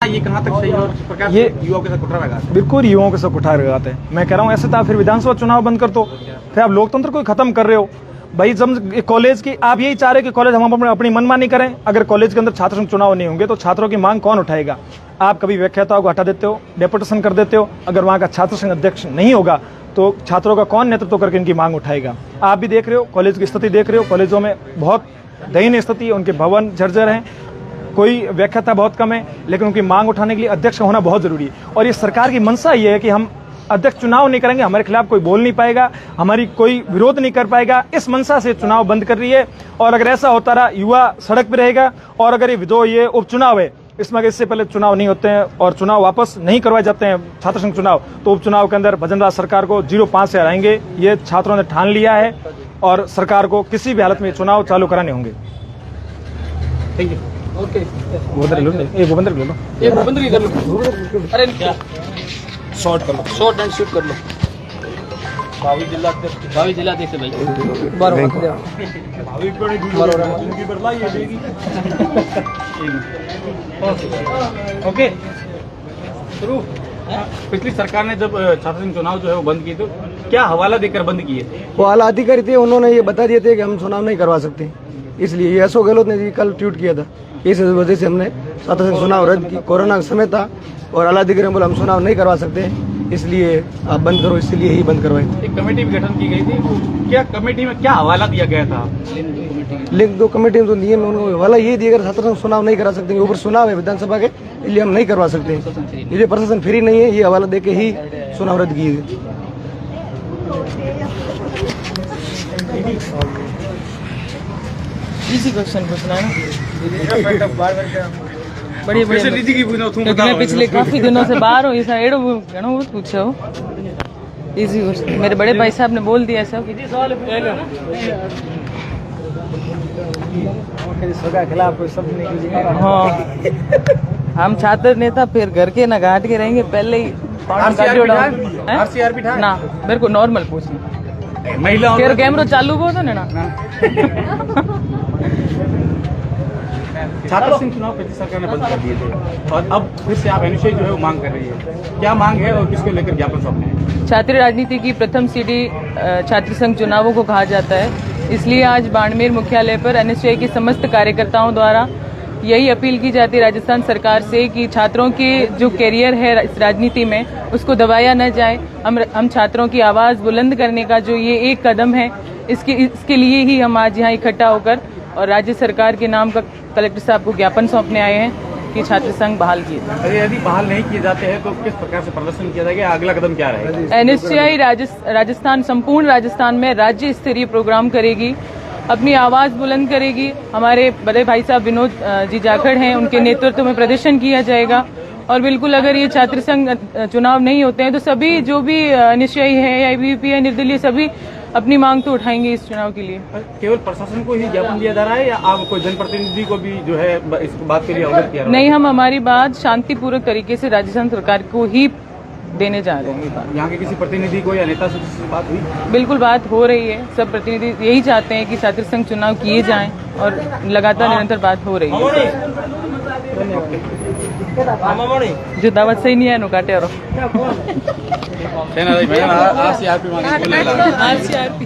ये कहाँ तक सही है और किस प्रकार से युवाओं के साथ कुठाराघात है? बिल्कुल युवाओं के साथ कुठाराघात है। मैं कह रहा हूँ ऐसे तो आप फिर विधानसभा चुनाव बंद कर दो, फिर आप लोकतंत्र को खत्म कर रहे हो भाई। जब कॉलेज की आप यही चाह रहे हो कि कॉलेज हम अपनी मनमानी करें, अगर कॉलेज के अंदर छात्र संघ चुनाव नहीं होंगे तो छात्रों की मांग कौन उठाएगा? आप कभी व्याख्याताओं को हटा देते हो, डेपुटेशन कर देते हो। अगर वहाँ का छात्र संघ अध्यक्ष नहीं होगा तो छात्रों का कौन नेतृत्व करके इनकी मांग उठाएगा? आप भी देख रहे हो, कॉलेज की स्थिति देख रहे हो, कॉलेजों में बहुत दयनीय स्थिति, उनके भवन जर्जर हैं, कोई व्याख्याता बहुत कम है, लेकिन उनकी मांग उठाने के लिए अध्यक्ष होना बहुत जरूरी है। और ये सरकार की मंशा ये है कि हम अध्यक्ष चुनाव नहीं करेंगे, हमारे खिलाफ कोई बोल नहीं पाएगा, हमारी कोई विरोध नहीं कर पाएगा। इस मंशा से चुनाव बंद कर रही है। और अगर ऐसा होता रहा, युवा सड़क पर रहेगा। और अगर ये उपचुनाव है, इसमें इससे पहले चुनाव नहीं होते हैं और चुनाव वापस नहीं करवाए जाते हैं छात्र संघ चुनाव, तो उपचुनाव के अंदर भजनलाल सरकार को 0-5 से हराएंगे। ये छात्रों ने ठान लिया है और सरकार को किसी भी हालत में चुनाव चालू कराने होंगे। Thank you. ओके, भूपेंद्र ले लो, ये भूपेंद्र की कर लो। अरे शॉर्ट कर लो, शॉर्ट एंड शूट कर लो। भावी जिलाध्यक्ष भाई ओके शुरू। पिछली सरकार ने जब छात्र संघ चुनाव जो है वो बंद किए, तो क्या हवाला देकर बंद किए थे? वो आला अधिकारी थे, उन्होंने ये बता दिए थे कि हम चुनाव नहीं करवा सकते, इसलिए ये अशोक गहलोत ने जी कल ट्वीट किया था। इस वजह से हमने छात्र संघ चुनाव रद्द की। कोरोना का समय था और आला अधिकारी ने बोला हम चुनाव नहीं करवा सकते, इसलिए आप बंद करो, इसलिए ही बंद करवाए थे। एक कमेटी भी गठन की गई थी, क्या कमेटी में क्या हवाला दिया गया था? लेकिन दो कमेटी में तो नियम में उनको हवाला ये दिया, अगर छात्र संघ चुनाव नहीं करा सकते, ऊपर चुनाव है विधानसभा के, इसलिए हम नहीं करवा सकते। ये प्रशासन फ्री नहीं है, ये हवाला दे के ही चुनाव रद्द किए गए। इसी क्वेश्चन पूछना है ना, बड़ी मैं पिछले काफी दिनों से बाहर हूँ, ऐसा एड़ो घणो पूछो। इजी क्वेश्चन मेरे बड़े भाई साहब ने बोल दिया सब। हाँ, हम छात्र नेता फिर घर के ना घाट के रहेंगे, पहले ही ना मेरे को नॉर्मल पूछना। महिला कैमरा चालू हो तो ना छात्र संघ चुनाव पिछली सरकार ने बंद कर दिए थे और अब फिर से आप एनएसयूआई जो है वो मांग कर रही है, क्या मांग है और किसको लेकर ज्ञापन सौंपने हैं? छात्र राजनीति की प्रथम सीढ़ी छात्र संघ चुनावों को कहा जाता है, इसलिए आज बाड़मेर मुख्यालय पर एनएसयूआई के समस्त कार्यकर्ताओं द्वारा यही अपील की जाती है राजस्थान सरकार से कि छात्रों के जो कैरियर है इस राजनीति में उसको दबाया न जाए। हम छात्रों की आवाज़ बुलंद करने का जो ये एक कदम है, इसके लिए ही हम आज यहाँ इकट्ठा होकर और राज्य सरकार के नाम का कलेक्टर साहब को ज्ञापन सौंपने आए हैं कि छात्र संघ बहाल किए जाए। अरे यदि बहाल नहीं किए जाते हैं तो किस प्रकार से प्रदर्शन किया जाएगा, अगला कदम क्या रहेगा? एनएसयूआई राजस्थान संपूर्ण राजस्थान में राज्य स्तरीय प्रोग्राम करेगी, अपनी आवाज़ बुलंद करेगी। हमारे बड़े भाई साहब विनोद जी जाखड़ हैं, उनके नेतृत्व में प्रदर्शन किया जाएगा। और बिल्कुल अगर ये छात्र संघ चुनाव नहीं होते हैं तो सभी जो भी एनएसयूआई है या एबीवीपी है, निर्दलीय, सभी अपनी मांग तो उठाएंगे इस चुनाव के लिए। केवल प्रशासन को ही ज्ञापन दिया जा रहा है या आप कोई जनप्रतिनिधि को भी जो है इस बात के लिए अवगत किया? नहीं, हम हमारी बात शांतिपूर्वक तरीके से राजस्थान सरकार को ही देने जा रहे हैं। यहाँ के किसी प्रतिनिधि को या नेता से बात हुई? बिल्कुल बात हो रही है, सब प्रतिनिधि यही चाहते हैं कि छात्र संघ चुनाव किए जाएं और लगातार निरंतर बात हो रही है। जो दावत सही नहीं है नो काटे। आरसीआरपी